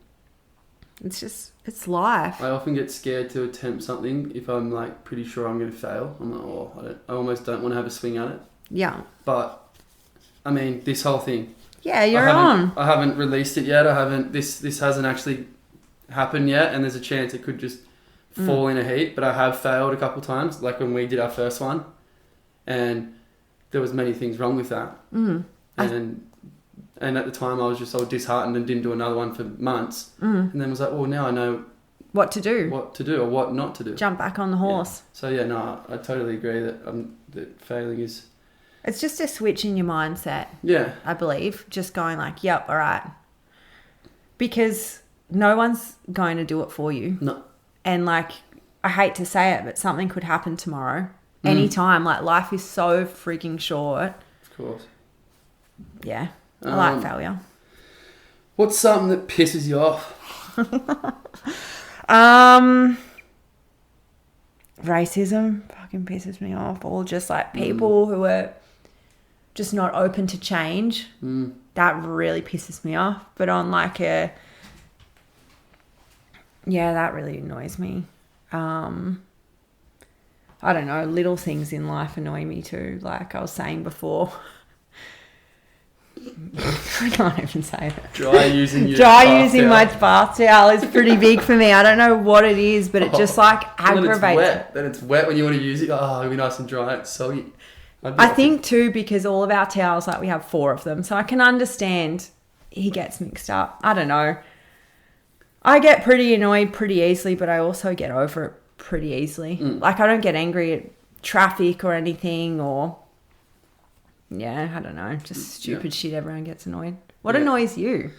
It's life. I often get scared to attempt something if I'm like pretty sure I'm going to fail. I'm like, I almost don't want to have a swing at it. Yeah. But I mean, this whole thing. Yeah, I haven't released it yet. This hasn't actually happened yet, and there's a chance it could just fall in a heap. But I have failed a couple times, like when we did our first one, and there was many things wrong with that. And at the time, I was just so disheartened and didn't do another one for months. And then was like, well, now I know what to do or what not to do. Jump back on the horse. Yeah. So yeah, no, I totally agree that failing is. It's just a switch in your mindset. Yeah. I believe. Just going like, yep, all right. Because no one's going to do it for you. No. And like, I hate to say it, but something could happen tomorrow. Anytime. Like, life is so freaking short. Of course. Yeah. I like failure. What's something that pisses you off? Racism fucking pisses me off. Or just like people who are just not open to change. That really pisses me off. But on like that really annoys me. I don't know, little things in life annoy me too. Like I was saying before. I can't even say it. Dry using my bath towel is pretty big for me. I don't know what it is, but it just like aggravates. Then it's wet when you want to use it. Oh, it'll be nice and dry. It's soggy. I think too, because all of our towels, like we have 4 of them, so I can understand he gets mixed up. I don't know. I get pretty annoyed pretty easily, but I also get over it pretty easily. Like I don't get angry at traffic or anything, or I don't know, just stupid shit. Everyone gets annoyed. What annoys you?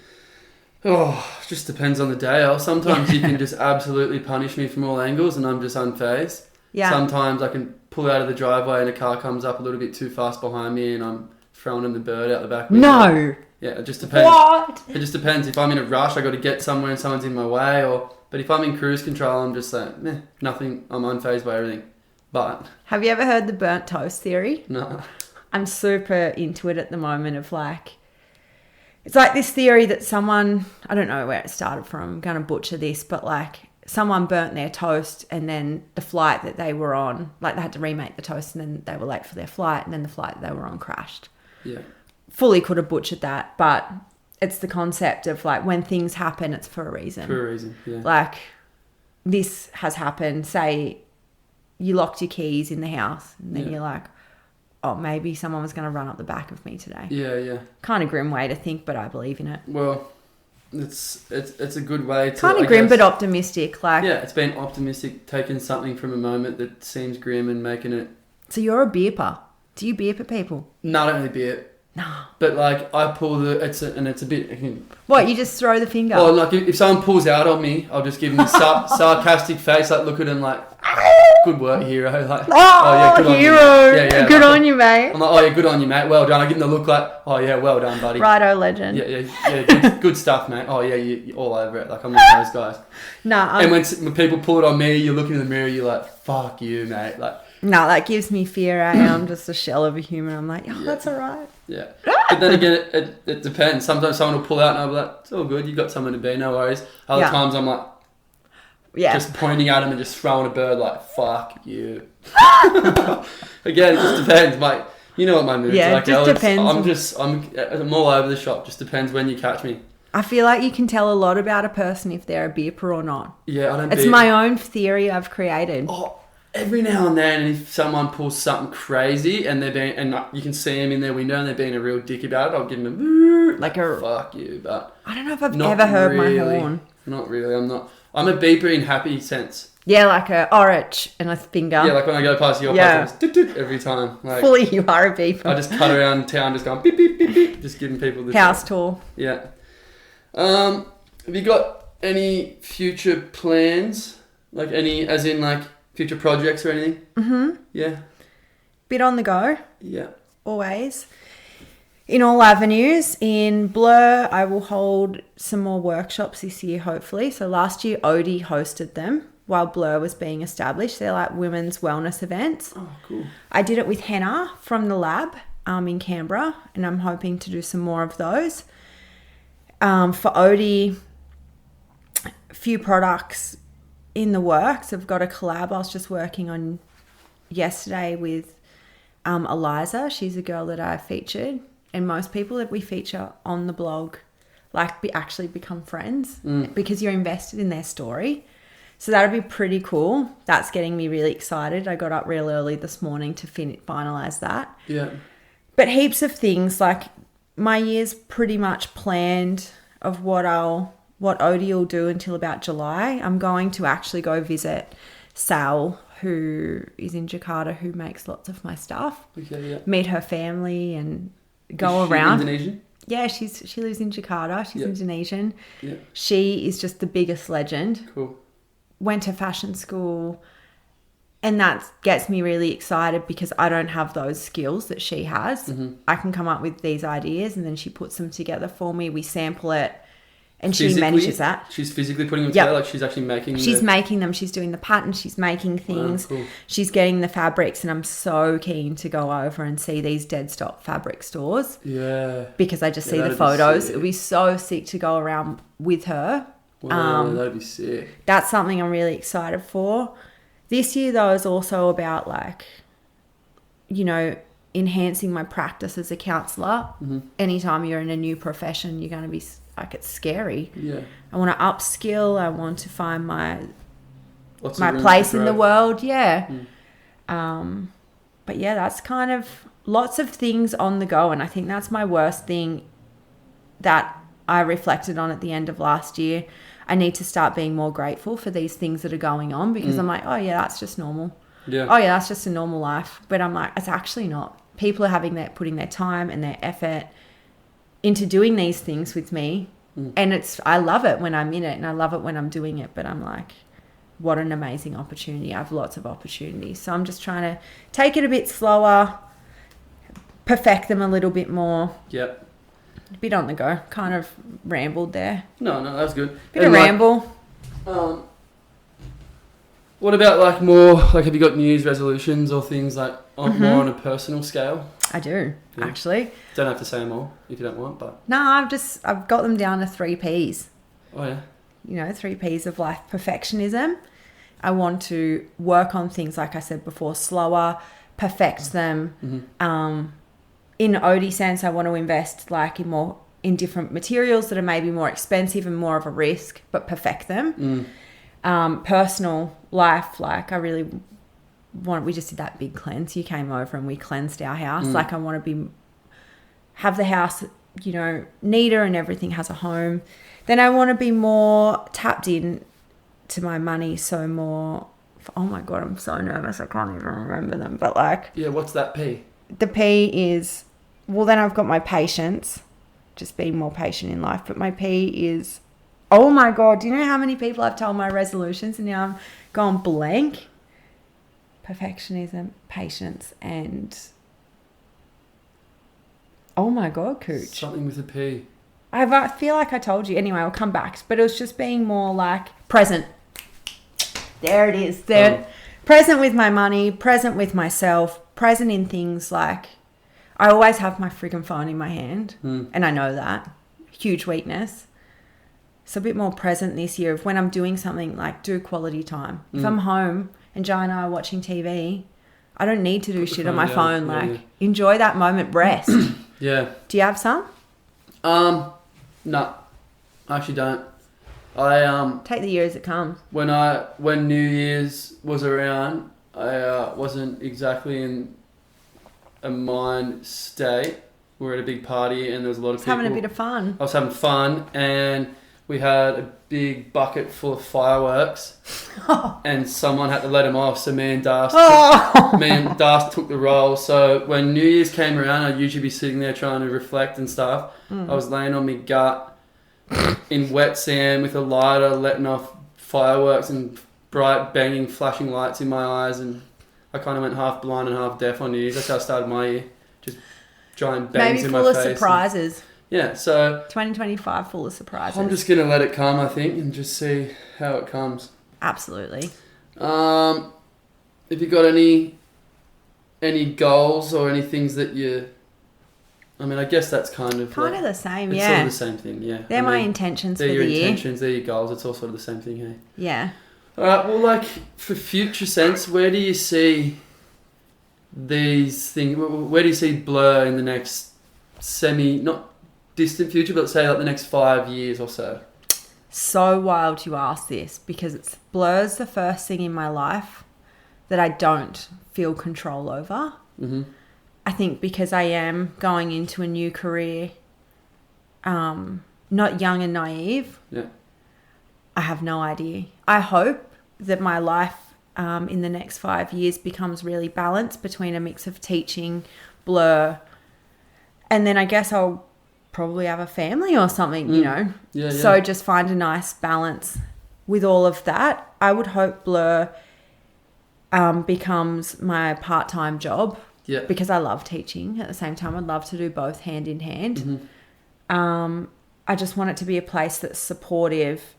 Oh, it just depends on the day. Sometimes you can just absolutely punish me from all angles and I'm just unfazed. Yeah. Sometimes I can pull out of the driveway and a car comes up a little bit too fast behind me and I'm throwing in the bird out the back window. No. Yeah, it just depends. What? It just depends. If I'm in a rush, I got to get somewhere and someone's in my way. But if I'm in cruise control, I'm just like, nothing. I'm unfazed by everything. But have you ever heard the burnt toast theory? No. I'm super into it at the moment of like, it's like this theory that someone, I don't know where it started from, I'm going to butcher this, but like someone burnt their toast and then the flight that they were on, like they had to remake the toast and then they were late for their flight and then the flight that they were on crashed. Yeah. Fully could have butchered that, but it's the concept of like when things happen, it's for a reason. For a reason, yeah. Like this has happened, say you locked your keys in the house and then you're like, oh, maybe someone was going to run up the back of me today. Yeah. Kind of grim way to think, but I believe in it. Well, it's a good way to... Kind of grim, but optimistic. Like, yeah, it's been optimistic, taking something from a moment that seems grim and making it... So you're a beeper. Do you beep at people? No, I don't really beep. No. But like, I pull it's a bit... What, you just throw the finger? Well, like, if someone pulls out on me, I'll just give them a sarcastic face, like, look at them like... Good work, hero. Like, good hero. On you. Yeah. Good on you, mate. I'm like, oh yeah, good on you, mate. Well done. I give them the look like, oh yeah, well done, buddy. Righto, legend. Yeah. Good stuff, mate. Oh yeah, you're all over it. Like I'm one of those guys. Nah. And when people pull it on me, you look in the mirror, you're like, fuck you, mate. Like. No, that gives me fear. I'm just a shell of a human. I'm like, that's all right. Yeah. But then again, it depends. Sometimes someone will pull out and I'll be like, it's all good. You've got someone to be. No worries. Other times I'm like. Yeah. Just pointing at him and just throwing a bird like, fuck you. Again, it just depends. Like, you know what my mood's like. Yeah, it just depends. I'm all over the shop. Just depends when you catch me. I feel like you can tell a lot about a person if they're a beeper or not. Yeah, I don't It's my own theory I've created. Oh, every now and then, if someone pulls something crazy and you can see them in their window and they're being a real dick about it, I'll give them fuck you. But I don't know if I've ever heard my horn. Not really. I'm a beeper in happy sense. Yeah, like a orange and a finger. Yeah, like when I go past your place, it's doot, every time. Like, fully, you are a beeper. I just cut around town, just going beep beep beep beep, just giving people the house tour. Yeah. Have you got any future plans? Like any, as in like future projects or anything? Mm-hmm. Yeah. Bit on the go. Yeah. Always. In all avenues. In Blur, I will hold some more workshops this year, hopefully. So last year, Ohti hosted them while Blur was being established. They're like women's wellness events. Oh, cool. I did it with Henna from the lab in Canberra, and I'm hoping to do some more of those. For Ohti, a few products in the works. I've got a collab I was just working on yesterday with Eliza. She's a girl that I featured. And most people that we feature on the blog actually become friends because you're invested in their story. So that'll be pretty cool. That's getting me really excited. I got up real early this morning to finalize that. Yeah. But heaps of things, like my year's pretty much planned of what Ohti will do until about July. I'm going to actually go visit Sal, who is in Jakarta, who makes lots of my stuff. Okay, yeah. Meet her family and Is she around. Indonesian? Yeah, she lives in Jakarta. She's Indonesian. Yeah. She is just the biggest legend. Cool. Went to fashion school, and that gets me really excited because I don't have those skills that she has. Mm-hmm. I can come up with these ideas, and then she puts them together for me. We sample it, and Physically, she manages that. She's physically putting them together, like she's actually making making them. She's doing the patterns. She's making things. Wow, cool. She's getting the fabrics, and I'm so keen to go over and see these dead stock fabric stores. Yeah. Because I just see the photos. It'd be so sick to go around with her. Wow, that'd be sick. That's something I'm really excited for. This year, though, is also about enhancing my practice as a counsellor. Mm-hmm. Anytime you're in a new profession, you're going to be it's scary. Yeah. I want to upskill. I want to find my Lots of place in the world. Yeah. Mm. But yeah, that's kind of lots of things on the go. And I think that's my worst thing that I reflected on at the end of last year. I need to start being more grateful for these things that are going on because I'm like, oh yeah, that's just normal. Yeah. Oh yeah, that's just a normal life. But I'm like, it's actually not. People are putting their time and their effort into doing these things with me. And I love it when I'm in it and I love it when I'm doing it. But I'm like, what an amazing opportunity. I have lots of opportunities. So I'm just trying to take it a bit slower, perfect them a little bit more. Yep. A bit on the go. Kind of rambled there. No, that was good. Bit of ramble. What about more, have you got New Year's resolutions or things more on a personal scale? I do, actually. Don't have to say them all if you don't want, but... No, I've got them down to 3 Ps. Oh, yeah. 3 Ps of life. Perfectionism. I want to work on things, like I said before, slower, perfect them. Mm-hmm. In Ohti sense, I want to invest in different materials that are maybe more expensive and more of a risk, but perfect them. Personal life, I really want. We just did that big cleanse. You came over and we cleansed our house. I want to have the house, neater and everything has a home. Then I want to be more tapped in to my money. So more. Oh my god, I'm so nervous. I can't even remember them. But yeah, what's that P? The P is, then I've got my patience, just being more patient in life. But my P is, oh my God, do you know how many people I've told my resolutions and now I'm gone blank? Perfectionism, patience, and oh my God, Cooch. Something with a P. I feel like I told you. Anyway, I'll come back. But it was just being more present. There it is. There. Oh. Present with my money, present with myself, present in things I always have my friggin' phone in my hand. And I know that. Huge weakness. So a bit more present this year of when I'm doing something, do quality time. If I'm home and Joe and I are watching TV, I don't need to do shit on my phone. Enjoy that moment, rest. Yeah. Do you have some? No. I actually don't. I take the year as it comes. When New Year's was around, I wasn't exactly in a mind state. We were at a big party and there was a lot of people. Having a bit of fun. I was having fun and we had a big bucket full of fireworks and someone had to let them off. So me and Das took the role. So when New Year's came around, I'd usually be sitting there trying to reflect and stuff. I was laying on my gut in wet sand with a lighter, letting off fireworks and bright banging flashing lights in my eyes, and I kind of went half blind and half deaf on New Year's. That's how I started my year. Just giant bangs in my face. Maybe full of surprises. Yeah, so 2025 full of surprises. I'm just gonna let it come, I think, and just see how it comes. Absolutely. Have you got any goals or any things that you? I mean, I guess that's kind of the same. It's sort of the same thing. Yeah. They're my intentions for the year. They're your intentions. They're your goals. It's all sort of the same thing. Hey. Yeah. All right. Well, like for future sense, where do you see these things? Where do you see Blur in the next not distant future, but say like the next 5 years or so? So wild you ask this, because Blur's the first thing in my life that I don't feel control over. Mm-hmm. I think because I am going into a new career, not young and naive. Yeah. I have no idea. I hope that my life in the next 5 years becomes really balanced between a mix of teaching, Blur, and then I guess I'll probably have a family or something, you know. Yeah. So just find a nice balance with all of that. I would hope Blur becomes my part-time job. Yeah. Because I love teaching. At the same time, I'd love to do both hand in hand. Mm-hmm. I just want it to be a place that's supportive,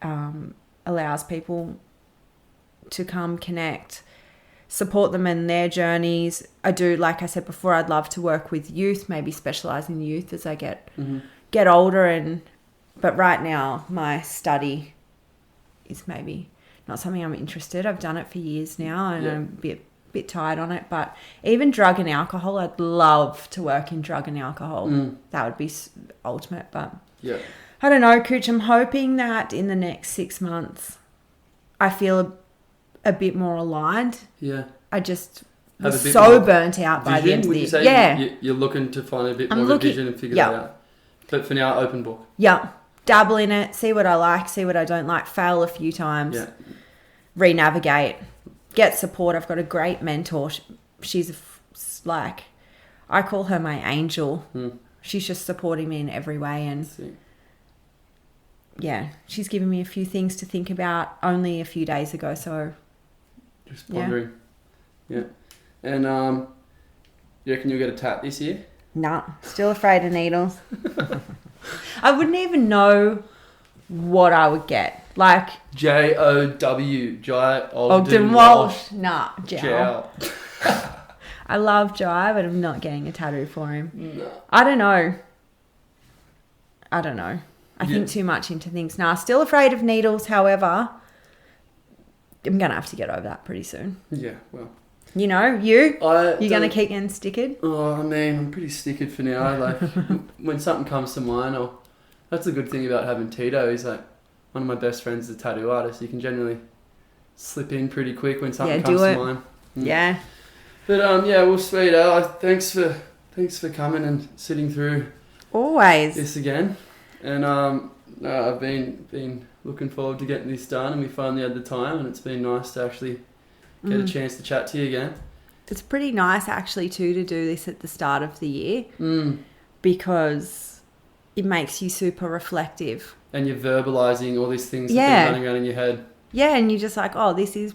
allows people to come connect, support them in their journeys. I do, like I said before, I'd love to work with youth, maybe specialise in youth as I get older. But right now, my study is maybe not something I'm interested. I've done it for years now, and I'm a bit tired on it. But even drug and alcohol, I'd love to work in drug and alcohol. That would be ultimate. But I don't know, Cooch. I'm hoping that in the next 6 months, I feel a bit more aligned. Yeah. I just was so burnt out by the end of the year. Yeah. You're looking to find a bit more of a vision and figure that out. But for now, open book. Yeah. Dabble in it, see what I like, see what I don't like, fail a few times, re-navigate, get support. I've got a great mentor. She's like, I call her my angel. She's just supporting me in every way. And she's given me a few things to think about only a few days ago. So just pondering. Yeah. And you reckon you'll get a tat this year? Nah, still afraid of needles. I wouldn't even know what I would get. Like J-O-W, Jai Ogden Walsh. Nah, Jow. I love Jai, but I'm not getting a tattoo for him. No. I don't know. I think too much into things. Nah, still afraid of needles. However, I'm going to have to get over that pretty soon. Yeah, well. You know, you're going to keep getting stickered? Oh, I mean, I'm pretty stickered for now. Like, when something comes to mind, that's the good thing about having Tito. He's like, one of my best friends is a tattoo artist. You can generally slip in pretty quick when something comes to mind. Yeah. But, well, sweet. Thanks for coming and sitting through always this again. And I've been looking forward to getting this done, and we finally had the time, and it's been nice to actually get a chance to chat to you again. It's pretty nice actually too to do this at the start of the year because it makes you super reflective. And you're verbalising all these things that have been running around in your head. Yeah, and you're just like, oh, this is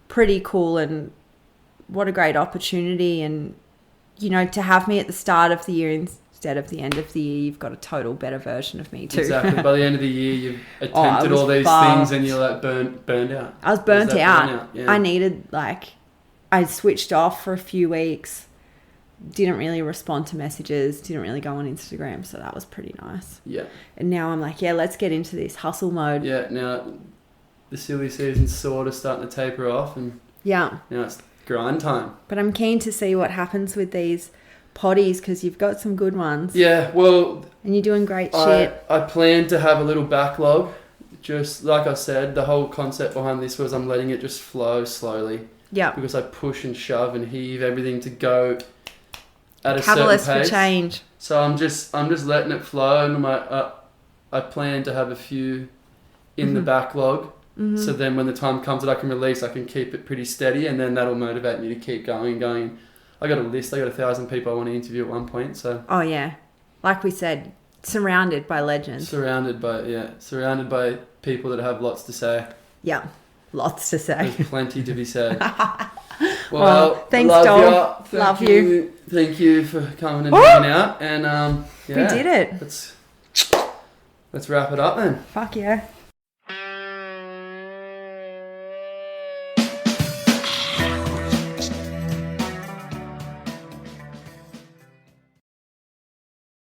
pretty cool and what a great opportunity. And, you know, to have me at the start of the year instead of the end of the year, you've got a total better version of me too. Exactly. By the end of the year, you've attempted all these things and you're like burned out. I was burnt out. Yeah. I needed I switched off for a few weeks, didn't really respond to messages, didn't really go on Instagram. So that was pretty nice. Yeah. And now I'm like, let's get into this hustle mode. Yeah. Now the silly season's sort of starting to taper off and now it's grind time. But I'm keen to see what happens with these potties because you've got some good ones. Yeah, well... And you're doing great shit. I plan to have a little backlog just like I said, the whole concept behind this was I'm letting it just flow slowly. Yeah. Because I push and shove and heave everything to go at a Catalyst certain pace. for change. So I'm just letting it flow, and I plan to have a few in the backlog. Mm-hmm. So then when the time comes that I can release, I can keep it pretty steady, and then that'll motivate me to keep going. I got a list. I got 1,000 people I want to interview at one point. So. Oh yeah, like we said, surrounded by legends. Surrounded by people that have lots to say. Yeah, lots to say. There's plenty to be said. Well, thanks, Dol. Love you. Thank you for coming and hanging out. And we did it. Let's wrap it up then. Fuck yeah.